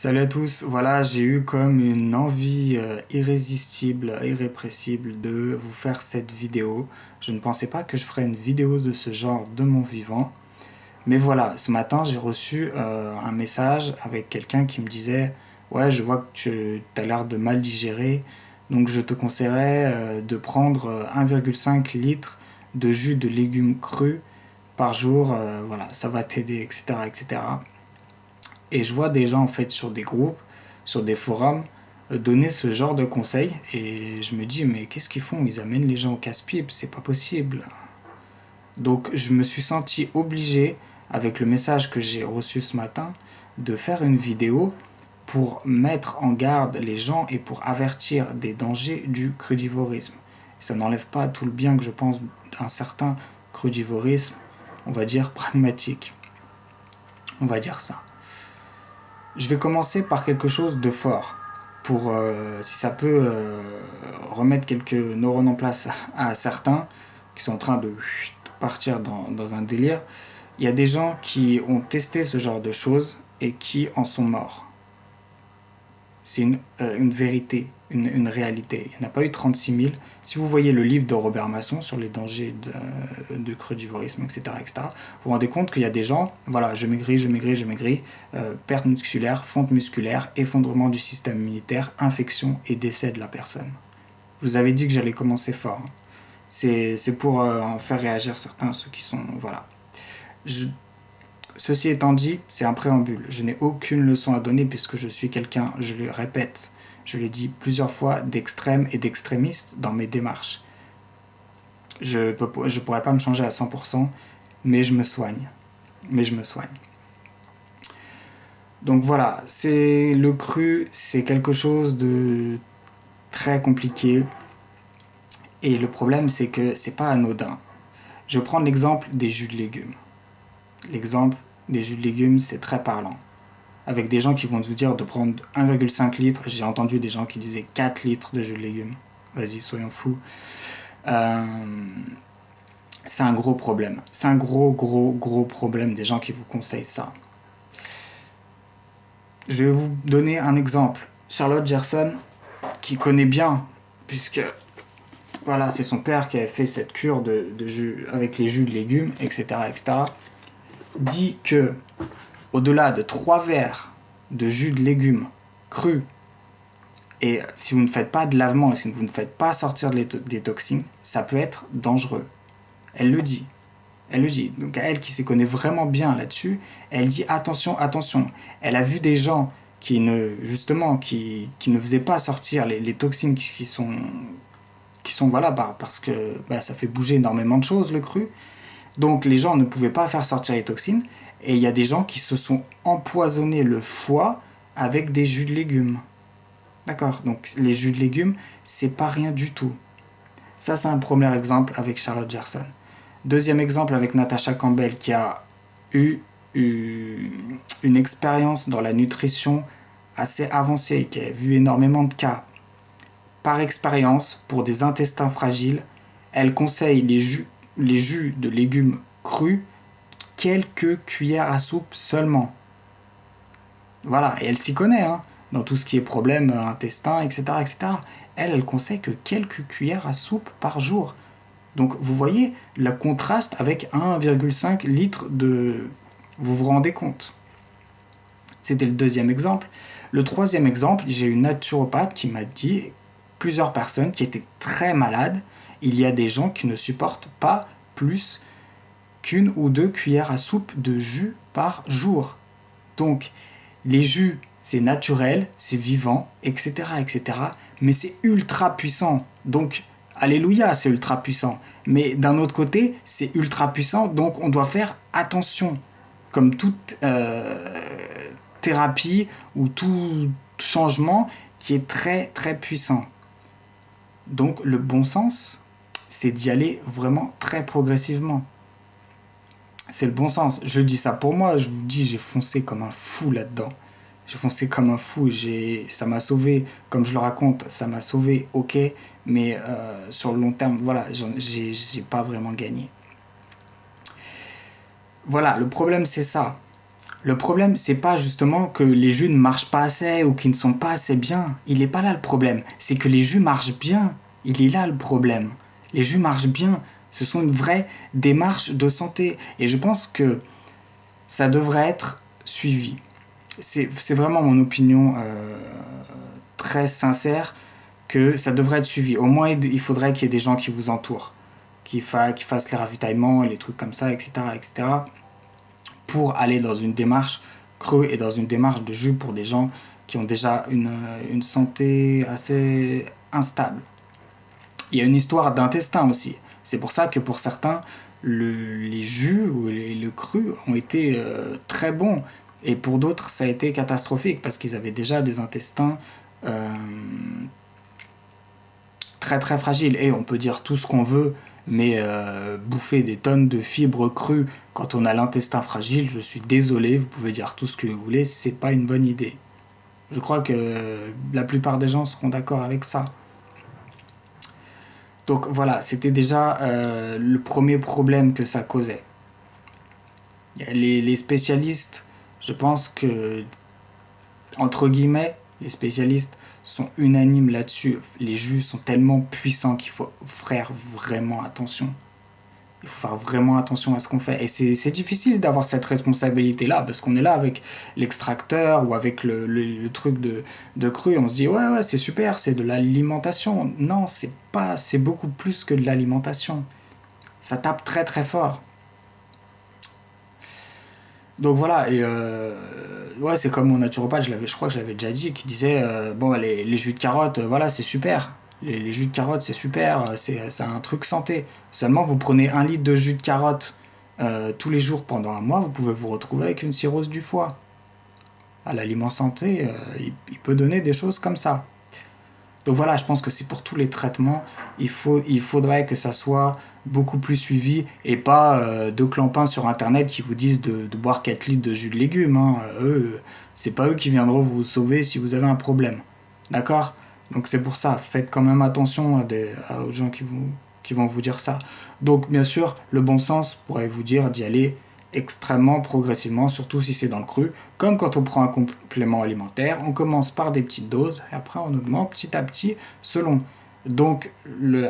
Salut à tous, voilà, j'ai eu comme une envie irrésistible, irrépressible de vous faire cette vidéo. Je ne pensais pas que je ferais une vidéo de ce genre de mon vivant. Mais voilà, ce matin j'ai reçu un message avec quelqu'un qui me disait: Ouais, je vois que tu as l'air de mal digérer, donc je te conseillerais de prendre 1,5 litre de jus de légumes crus par jour, voilà, ça va t'aider, etc., etc. Et je vois des gens en fait sur des groupes, sur des forums, donner ce genre de conseils et je me dis mais qu'est-ce qu'ils font? Ils amènent les gens au casse-pipe, c'est pas possible. Donc je me suis senti obligé, avec le message que j'ai reçu ce matin, de faire une vidéo pour mettre en garde les gens et pour avertir des dangers du crudivorisme. Ça n'enlève pas tout le bien que je pense d'un certain crudivorisme, on va dire pragmatique. On va dire ça. Je vais commencer par quelque chose de fort, pour si ça peut remettre quelques neurones en place à certains qui sont en train de partir dans un délire. Il y a des gens qui ont testé ce genre de choses et qui en sont morts. C'est une vérité, une réalité. Il n'y en a pas eu 36 000. Si vous voyez le livre de Robert Masson sur les dangers du crudivorisme, etc., etc., vous vous rendez compte qu'il y a des gens, voilà, je maigris, je maigris, je maigris, perte musculaire, fonte musculaire, effondrement du système immunitaire, infection et décès de la personne. Je vous avais dit que j'allais commencer fort. Hein. C'est pour en faire réagir certains, ceux qui sont... Voilà. Je, Ceci étant dit, c'est un préambule. Je n'ai aucune leçon à donner puisque je suis quelqu'un, je le répète, je l'ai dit plusieurs fois, d'extrême et d'extrémiste dans mes démarches. Je pourrais pas me changer à 100%, mais je me soigne. Mais je me soigne. Donc voilà, c'est le cru, c'est quelque chose de très compliqué. Et le problème, c'est que c'est pas anodin. Je prends l'exemple des jus de légumes. L'exemple des jus de légumes, c'est très parlant. Avec des gens qui vont vous dire de prendre 1,5 litre. J'ai entendu des gens qui disaient 4 litres de jus de légumes. Vas-y, soyons fous. Euh, c'est un gros problème. C'est un gros problème des gens qui vous conseillent ça. Je vais vous donner un exemple. Charlotte Gerson, qui connaît bien, puisque voilà, c'est son père qui avait fait cette cure de jus avec les jus de légumes, etc., etc., dit que au-delà de 3 verres de jus de légumes crus, et si vous ne faites pas de lavement et si vous ne faites pas sortir des toxines, ça peut être dangereux. Elle le dit. Elle le dit. Donc elle qui s'y connaît vraiment bien là-dessus, elle dit attention, attention. Elle a vu des gens qui ne justement qui ne faisaient pas sortir les toxines qui sont voilà parce que ça fait bouger énormément de choses le cru. Donc les gens ne pouvaient pas faire sortir les toxines et il y a des gens qui se sont empoisonnés le foie avec des jus de légumes. D'accord. Donc les jus de légumes, c'est pas rien du tout. Ça, c'est un premier exemple avec Charlotte Gerson. Deuxième exemple avec Natasha Campbell qui a eu une expérience dans la nutrition assez avancée, qui a vu énormément de cas. Par expérience, pour des intestins fragiles, elle conseille les jus de légumes crus, quelques cuillères à soupe seulement. Voilà, et elle s'y connaît, hein, dans tout ce qui est problème intestin, etc., etc. Elle conseille que quelques cuillères à soupe par jour. Donc vous voyez le contraste avec 1,5 litre de... Vous vous rendez compte? C'était le deuxième exemple. Le troisième exemple, j'ai une naturopathe qui m'a dit, plusieurs personnes qui étaient très malades, il y a des gens qui ne supportent pas plus qu'une ou deux cuillères à soupe de jus par jour. Donc, les jus, c'est naturel, c'est vivant, etc., etc. Mais c'est ultra puissant. Donc, alléluia, c'est ultra puissant. Mais d'un autre côté, c'est ultra puissant, donc on doit faire attention. Comme toute thérapie ou tout changement qui est très très puissant. Donc, le bon sens, c'est d'y aller vraiment très progressivement. C'est le bon sens. Je dis ça pour moi, je vous dis, j'ai foncé comme un fou là-dedans. J'ai foncé comme un fou, ça m'a sauvé, comme je le raconte, ça m'a sauvé, ok, mais sur le long terme, voilà, j'ai pas vraiment gagné. Voilà, le problème c'est ça. Le problème, c'est pas justement que les jus ne marchent pas assez ou qu'ils ne sont pas assez bien. Il n'est pas là le problème. C'est que les jus marchent bien. Il est là le problème. Les jus marchent bien. Ce sont une vraie démarche de santé. Et je pense que ça devrait être suivi. C'est vraiment mon opinion très sincère que ça devrait être suivi. Au moins, il faudrait qu'il y ait des gens qui vous entourent, qui fassent les ravitaillements, les trucs comme ça, etc., etc., pour aller dans une démarche creux et dans une démarche de jus pour des gens qui ont déjà une santé assez instable. Il y a une histoire d'intestin aussi. C'est pour ça que pour certains, les jus ou le cru ont été très bons. Et pour d'autres, ça a été catastrophique parce qu'ils avaient déjà des intestins euh, très très fragiles. Et on peut dire tout ce qu'on veut, mais bouffer des tonnes de fibres crues quand on a l'intestin fragile, je suis désolé, vous pouvez dire tout ce que vous voulez, c'est pas une bonne idée. Je crois que la plupart des gens seront d'accord avec ça. Donc voilà, c'était déjà le premier problème que ça causait. Les spécialistes, je pense que, entre guillemets, les spécialistes sont unanimes là-dessus. Les jus sont tellement puissants qu'il faut faire vraiment attention. Il faut faire vraiment attention à ce qu'on fait. Et c'est difficile d'avoir cette responsabilité-là, parce qu'on est là avec l'extracteur ou avec le truc de cru, on se dit ouais, ouais, c'est super, c'est de l'alimentation. Non, c'est pas, c'est beaucoup plus que de l'alimentation. Ça tape très très fort. Donc voilà, et ouais, c'est comme mon naturopathe, je crois que je l'avais déjà dit, qui disait bon, les jus de carotte, voilà, c'est super. Les jus de carotte, c'est super, c'est un truc santé. Seulement, vous prenez 1 litre de jus de carotte tous les jours pendant un mois, vous pouvez vous retrouver avec une cirrhose du foie. À l'aliment santé, il peut donner des choses comme ça. Donc voilà, je pense que c'est pour tous les traitements, il faudrait que ça soit beaucoup plus suivi et pas deux clampins sur internet qui vous disent de boire 4 litres de jus de légumes. Hein. Eux, c'est pas eux qui viendront vous sauver si vous avez un problème. D'accord? Donc c'est pour ça, faites quand même attention aux gens qui vont vous dire ça. Donc bien sûr, le bon sens pourrait vous dire d'y aller extrêmement progressivement, surtout si c'est dans le cru. Comme quand on prend un complément alimentaire, on commence par des petites doses et après on augmente petit à petit selon. Donc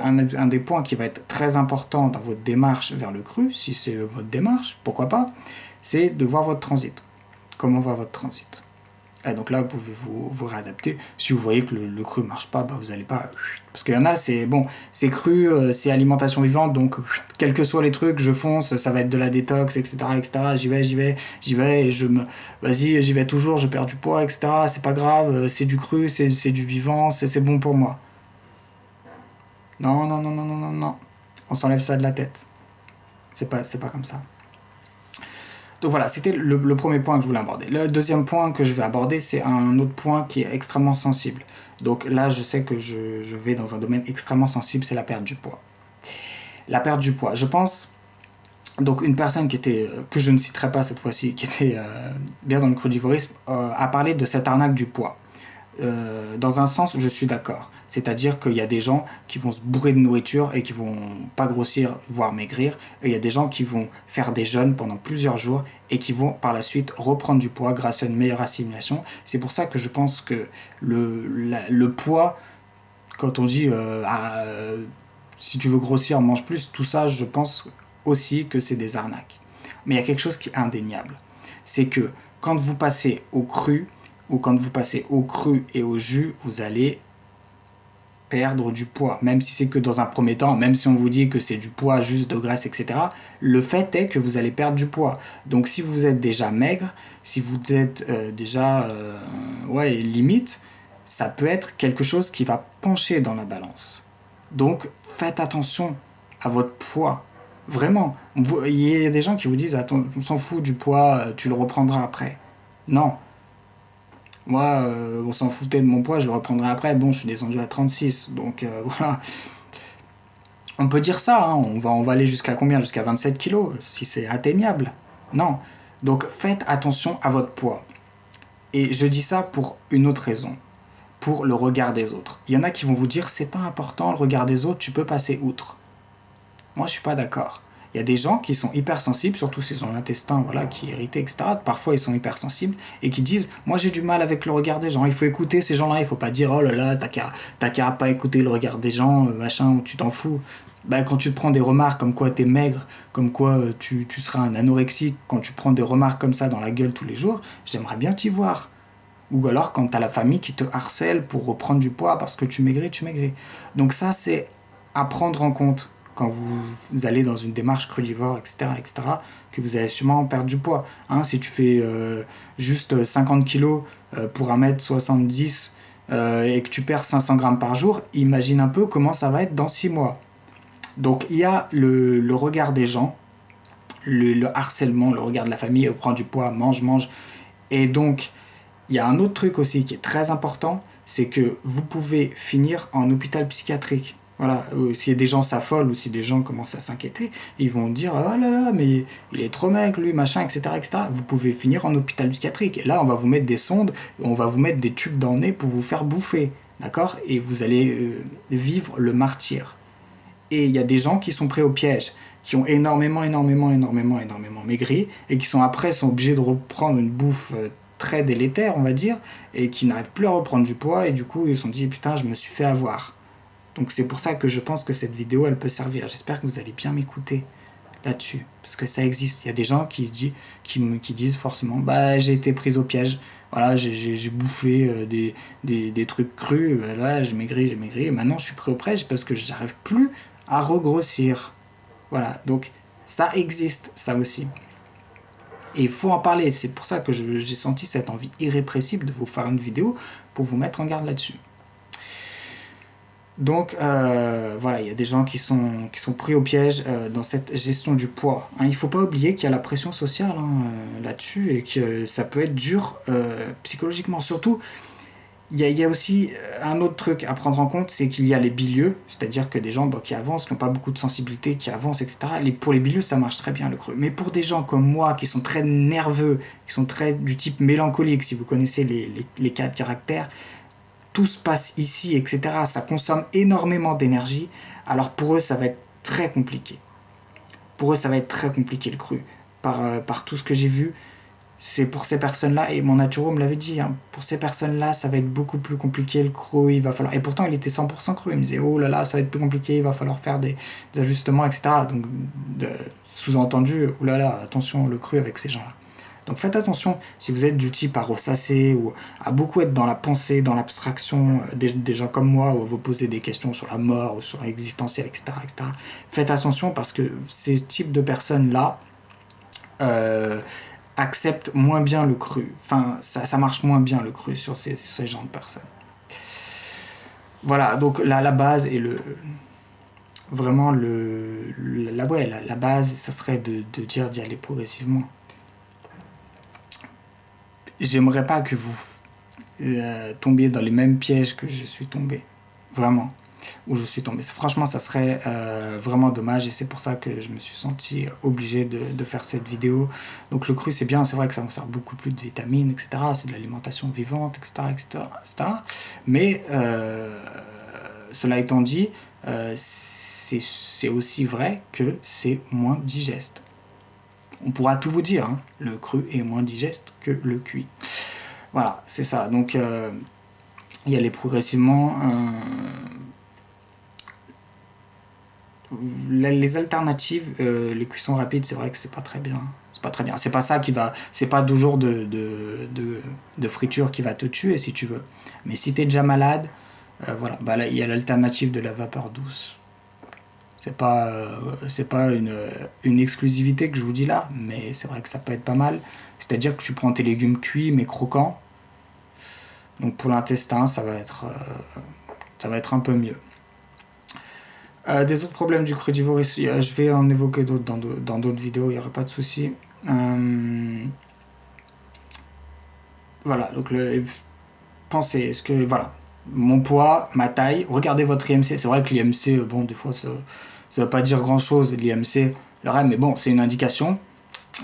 un des points qui va être très important dans votre démarche vers le cru, si c'est votre démarche, pourquoi pas, c'est de voir votre transit. Comment va votre transit? Et donc là, vous pouvez vous réadapter. Si vous voyez que le cru ne marche pas, bah, vous n'allez pas... Parce qu'il y en a, c'est bon, c'est cru, c'est alimentation vivante, donc quels que soient les trucs, je fonce, ça va être de la détox, etc. etc. J'y vais, et vas-y, j'y vais toujours, je perds du poids, etc. C'est pas grave, c'est du cru, c'est du vivant, c'est bon pour moi. Non, non, non, non, non, non, non. On s'enlève ça de la tête. C'est pas comme ça. Donc voilà, c'était le premier point que je voulais aborder. Le deuxième point que je vais aborder, c'est un autre point qui est extrêmement sensible. Donc là, je sais que je vais dans un domaine extrêmement sensible, c'est la perte du poids. La perte du poids. Je pense, donc une personne qui était, que je ne citerai pas cette fois-ci, qui était bien dans le crudivorisme, a parlé de cette arnaque du poids. Dans un sens, je suis d'accord. C'est-à-dire qu'il y a des gens qui vont se bourrer de nourriture et qui vont pas grossir, voire maigrir. Et il y a des gens qui vont faire des jeûnes pendant plusieurs jours et qui vont par la suite reprendre du poids grâce à une meilleure assimilation. C'est pour ça que je pense que le poids, quand on dit si tu veux grossir, mange plus, tout ça, je pense aussi que c'est des arnaques. Mais il y a quelque chose qui est indéniable. C'est que quand vous passez au cru, ou quand vous passez au cru et au jus, vous allez perdre du poids. Même si c'est que dans un premier temps, même si on vous dit que c'est du poids juste de graisse, etc., le fait est que vous allez perdre du poids. Donc si vous êtes déjà maigre, si vous êtes déjà ouais, limite, ça peut être quelque chose qui va pencher dans la balance. Donc faites attention à votre poids. Vraiment. Il y a des gens qui vous disent, attends, on s'en fout du poids, tu le reprendras après. Non. Moi, on s'en foutait de mon poids, je le reprendrai après. Bon, je suis descendu à 36, donc voilà. On peut dire ça, hein. On va aller jusqu'à combien? Jusqu'à 27 kilos, si c'est atteignable. Non. Donc faites attention à votre poids. Et je dis ça pour une autre raison. Pour le regard des autres. Il y en a qui vont vous dire, c'est pas important le regard des autres, tu peux passer outre. Moi, je suis pas d'accord. Il y a des gens qui sont hypersensibles, surtout s'ils ont l'intestin voilà, qui est irrité, etc. Parfois, ils sont hypersensibles et qui disent « Moi, j'ai du mal avec le regard des gens. » Il faut écouter ces gens-là. Il faut pas dire « Oh là là, t'as qu'à pas écouter le regard des gens, machin, tu t'en fous. » Bah, quand tu te prends des remarques comme quoi t'es maigre, comme quoi tu seras un anorexique, quand tu prends des remarques comme ça dans la gueule tous les jours, j'aimerais bien t'y voir. Ou alors quand t'as la famille qui te harcèle pour reprendre du poids parce que tu maigris, tu maigris. Donc ça, c'est à prendre en compte quand vous allez dans une démarche crudivore, etc., que vous allez sûrement perdre du poids. Hein, si tu fais juste 50 kilos pour 1m70 et que tu perds 500 grammes par jour, imagine un peu comment ça va être dans 6 mois. Donc il y a le regard des gens, le harcèlement, le regard de la famille, prend du poids, mange, mange. Et donc, il y a un autre truc aussi qui est très important, c'est que vous pouvez finir en hôpital psychiatrique. Voilà, si des gens s'affolent ou si des gens commencent à s'inquiéter, ils vont dire oh là là, mais il est trop maigre lui, machin, etc., etc. Vous pouvez finir en hôpital psychiatrique. Et là, on va vous mettre des sondes, on va vous mettre des tubes dans le nez pour vous faire bouffer. D'accord. Et vous allez vivre le martyre. Et il y a des gens qui sont pris au piège, qui ont énormément maigri, et qui sont obligés de reprendre une bouffe très délétère, on va dire, et qui n'arrivent plus à reprendre du poids, et du coup ils se sont dit putain, je me suis fait avoir. Donc c'est pour ça que je pense que cette vidéo elle peut servir. J'espère que vous allez bien m'écouter là-dessus, parce que ça existe. Il y a des gens qui disent forcément bah j'ai été prise au piège. Voilà, j'ai bouffé des trucs crus, là j'ai maigri, et maintenant je suis pris au piège parce que j'arrive plus à regrossir. Voilà, donc ça existe, ça aussi. Et il faut en parler, c'est pour ça que j'ai senti cette envie irrépressible de vous faire une vidéo pour vous mettre en garde là-dessus. Donc voilà, il y a des gens qui sont pris au piège dans cette gestion du poids. Hein, il ne faut pas oublier qu'il y a la pression sociale là-dessus et que ça peut être dur psychologiquement. Surtout, il y a aussi un autre truc à prendre en compte, c'est qu'il y a les bilieux, c'est-à-dire que des gens qui avancent, qui n'ont pas beaucoup de sensibilité, qui avancent, etc. Pour les bilieux, ça marche très bien le creux. Mais pour des gens comme moi, qui sont très nerveux, qui sont très du type mélancolique, si vous connaissez les cas de caractère, tout se passe ici, etc. Ça consomme énormément d'énergie, alors pour eux, ça va être très compliqué. Pour eux, ça va être très compliqué le cru. Par tout ce que j'ai vu, c'est pour ces personnes-là, et mon naturo me l'avait dit, hein, pour ces personnes-là, ça va être beaucoup plus compliqué le cru, il va falloir... Et pourtant, il était 100% cru, il me disait, oh là là, ça va être plus compliqué, il va falloir faire des ajustements, etc. Donc, sous-entendu, oh là là, attention, le cru avec ces gens-là. Donc faites attention, si vous êtes du type à ressasser ou à beaucoup être dans la pensée, dans l'abstraction, des gens comme moi, où vous posez des questions sur la mort ou sur l'existentiel, etc., etc. Faites attention parce que ces types de personnes-là acceptent moins bien le cru. Enfin, ça marche moins bien le cru sur ces genres de personnes. Voilà, donc la base et vraiment la base, ce serait de dire d'y aller progressivement. J'aimerais pas que vous tombiez dans les mêmes pièges que je suis tombé. Vraiment. Où je suis tombé. Franchement, ça serait vraiment dommage et c'est pour ça que je me suis senti obligé de faire cette vidéo. Donc le cru, c'est bien. C'est vrai que ça me sert beaucoup plus de vitamines, etc. C'est de l'alimentation vivante, etc. etc. Mais cela étant dit, c'est aussi vrai que c'est moins digeste. On pourra tout vous dire, hein. Le cru est moins digeste que le cuit. Voilà, c'est ça. Donc, y aller progressivement. Les alternatives, les cuissons rapides, c'est vrai que c'est pas très bien. C'est pas très bien. C'est pas ça qui va. C'est pas 2 jours de friture qui va te tuer si tu veux. Mais si t'es déjà malade, voilà. Bah là, il y a l'alternative de la vapeur douce. C'est pas une exclusivité que je vous dis là, mais c'est vrai que ça peut être pas mal. C'est-à-dire que tu prends tes légumes cuits mais croquants. Donc pour l'intestin, ça va être un peu mieux. Des autres problèmes du crudivore, je vais en évoquer d'autres dans d'autres vidéos, il n'y aura pas de souci. Voilà, donc pensez, est-ce que, voilà, mon poids, ma taille, regardez votre IMC. C'est vrai que l'IMC, bon, des fois, ça ne veut pas dire grand-chose, l'IMC, mais bon, c'est une indication.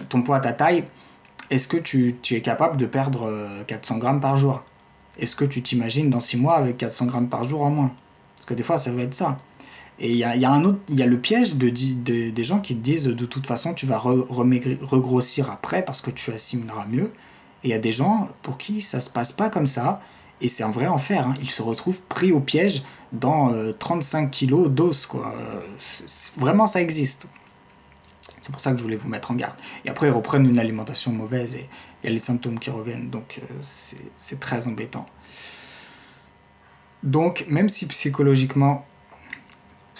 Ton poids, ta taille, est-ce que tu es capable de perdre 400 grammes par jour? Est-ce que tu t'imagines dans 6 mois avec 400 grammes par jour en moins? Parce que des fois, ça va être ça. Et il y a le piège des gens qui te disent de toute façon tu vas regrossir après parce que tu assimileras mieux. Et il y a des gens pour qui ça se passe pas comme ça. Et c'est un vrai enfer, hein. Ils se retrouvent pris au piège dans 35 kilos d'os, quoi. Vraiment, ça existe. C'est pour ça que je voulais vous mettre en garde. Et après, ils reprennent une alimentation mauvaise et il y a les symptômes qui reviennent. Donc, c'est très embêtant. Donc, même si psychologiquement,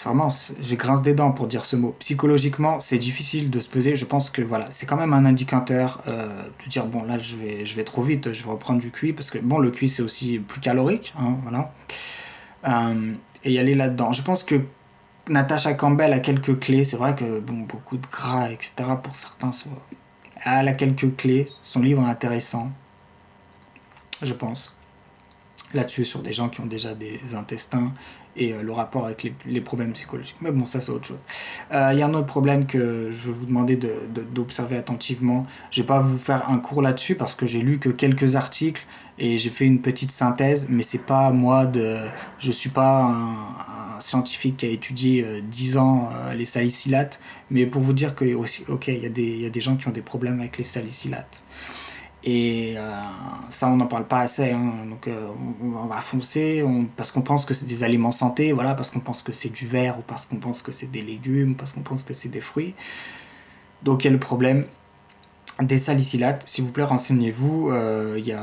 vraiment, j'ai grince des dents pour dire ce mot. Psychologiquement, c'est difficile de se peser. Je pense que voilà, c'est quand même un indicateur de dire bon là je vais trop vite, je vais reprendre du QI parce que bon le QI c'est aussi plus calorique, hein, voilà. Et y aller là-dedans. Je pense que Natasha Campbell a quelques clés. C'est vrai que bon beaucoup de gras etc pour certains. Elle a quelques clés. Son livre est intéressant, je pense. Là-dessus sur des gens qui ont déjà des intestins et le rapport avec les problèmes psychologiques. Mais bon, ça c'est autre chose. Il y a un autre problème que je vais vous demander d'observer attentivement. Je vais pas vous faire un cours là-dessus parce que j'ai lu que quelques articles et j'ai fait une petite synthèse, mais c'est pas moi je suis pas un scientifique qui a étudié 10 ans les salicylates, mais pour vous dire que aussi, ok, il y a des gens qui ont des problèmes avec les salicylates. Et ça, on n'en parle pas assez, hein. Donc on va foncer parce qu'on pense que c'est des aliments santé, voilà, parce qu'on pense que c'est du verre, ou parce qu'on pense que c'est des légumes, ou parce qu'on pense que c'est des fruits. Donc il y a le problème des salicylates. S'il vous plaît, renseignez-vous. Il y a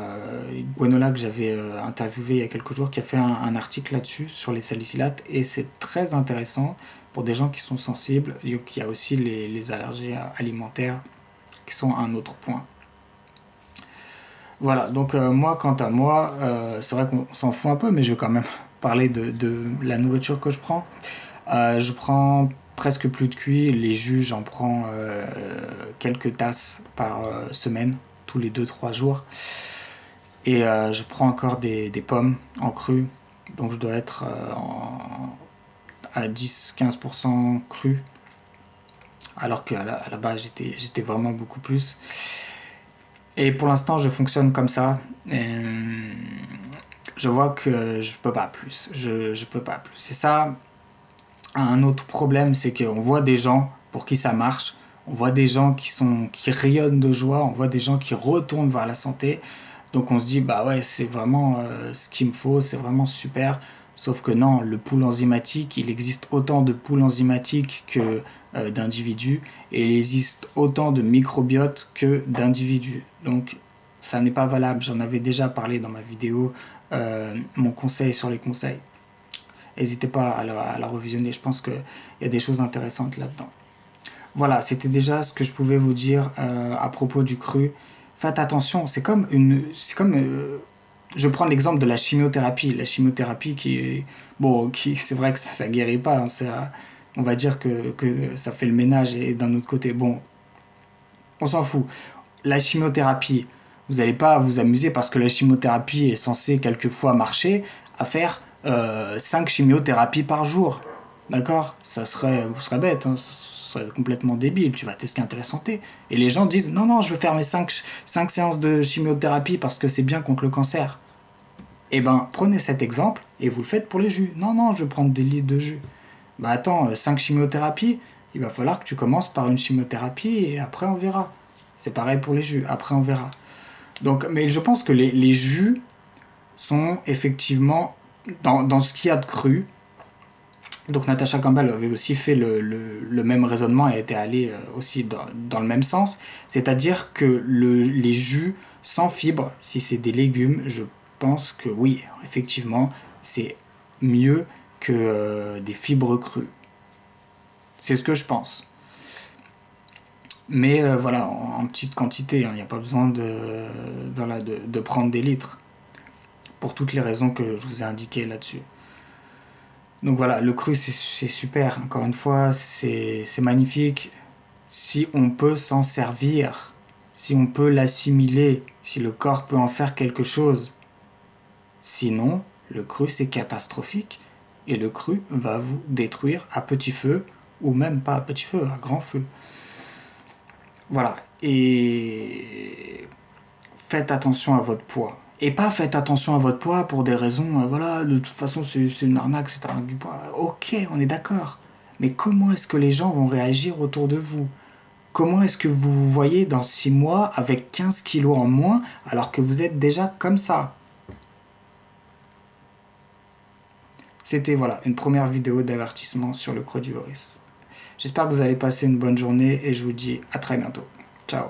Gwenola que j'avais interviewé il y a quelques jours qui a fait un article là-dessus, sur les salicylates, et c'est très intéressant pour des gens qui sont sensibles. Il y a aussi les allergies alimentaires qui sont un autre point. Voilà, donc moi, quant à moi, c'est vrai qu'on s'en fout un peu, mais je vais quand même parler de la nourriture que je prends. Je prends presque plus de QI, les jus, j'en prends quelques tasses par semaine, tous les 2 3 jours. Et je prends encore des pommes en cru, donc je dois être à 10 15% cru, alors qu'à la base j'étais vraiment beaucoup plus. Et pour l'instant, je fonctionne comme ça. Et je vois que je peux pas plus. Je peux pas plus. C'est ça. Un autre problème, c'est qu'on voit des gens pour qui ça marche. On voit des gens qui rayonnent de joie. On voit des gens qui retournent vers la santé. Donc on se dit, bah ouais, c'est vraiment ce qu'il me faut. C'est vraiment super. Sauf que non, le pool enzymatique, il existe autant de poules enzymatiques que d'individus, et il existe autant de microbiotes que d'individus. Donc ça n'est pas valable. J'en avais déjà parlé dans ma vidéo, mon conseil sur les conseils. N'hésitez pas à la revisionner, je pense qu'il y a des choses intéressantes là-dedans. Voilà, c'était déjà ce que je pouvais vous dire à propos du cru. Faites attention, je prends l'exemple de la chimiothérapie. La chimiothérapie c'est vrai que ça guérit pas, hein, on va dire que ça fait le ménage, et d'un autre côté, bon, on s'en fout. La chimiothérapie, vous n'allez pas vous amuser parce que la chimiothérapie est censée quelquefois marcher à faire 5 chimiothérapies par jour. D'accord, vous serez bête, hein, ça serait complètement débile, tu vas tester ta santé. Et les gens disent non, je veux faire mes 5 séances de chimiothérapie parce que c'est bien contre le cancer. Eh ben, prenez cet exemple et vous le faites pour les jus. Non, je vais prendre des litres de jus. Bah attends, 5 chimiothérapies, il va falloir que tu commences par une chimiothérapie et après on verra. C'est pareil pour les jus, après on verra. Donc, mais je pense que les jus sont effectivement dans ce qu'il y a de cru. Donc Natasha Campbell avait aussi fait le même raisonnement et était allée aussi dans le même sens. C'est-à-dire que les jus sans fibres, si c'est des légumes, je pense que oui, effectivement, c'est mieux que des fibres crues. C'est ce que je pense. Mais voilà, en petite quantité, il n'y a pas besoin de prendre des litres, pour toutes les raisons que je vous ai indiquées là-dessus. Donc voilà, le cru c'est super, encore une fois, c'est magnifique. Si on peut s'en servir, si on peut l'assimiler, si le corps peut en faire quelque chose. Sinon, le cru c'est catastrophique, et le cru va vous détruire à petit feu, ou même pas à petit feu, à grand feu. Voilà, et faites attention à votre poids. Et pas faites attention à votre poids pour des raisons, voilà, de toute façon c'est une arnaque, c'est arnaque du poids. Ok, on est d'accord. Mais comment est-ce que les gens vont réagir autour de vous? Comment est-ce que vous vous voyez dans 6 mois avec 15 kilos en moins alors que vous êtes déjà comme ça? C'était voilà, une première vidéo d'avertissement sur le crudivoris. J'espère que vous allez passer une bonne journée et je vous dis à très bientôt. Ciao.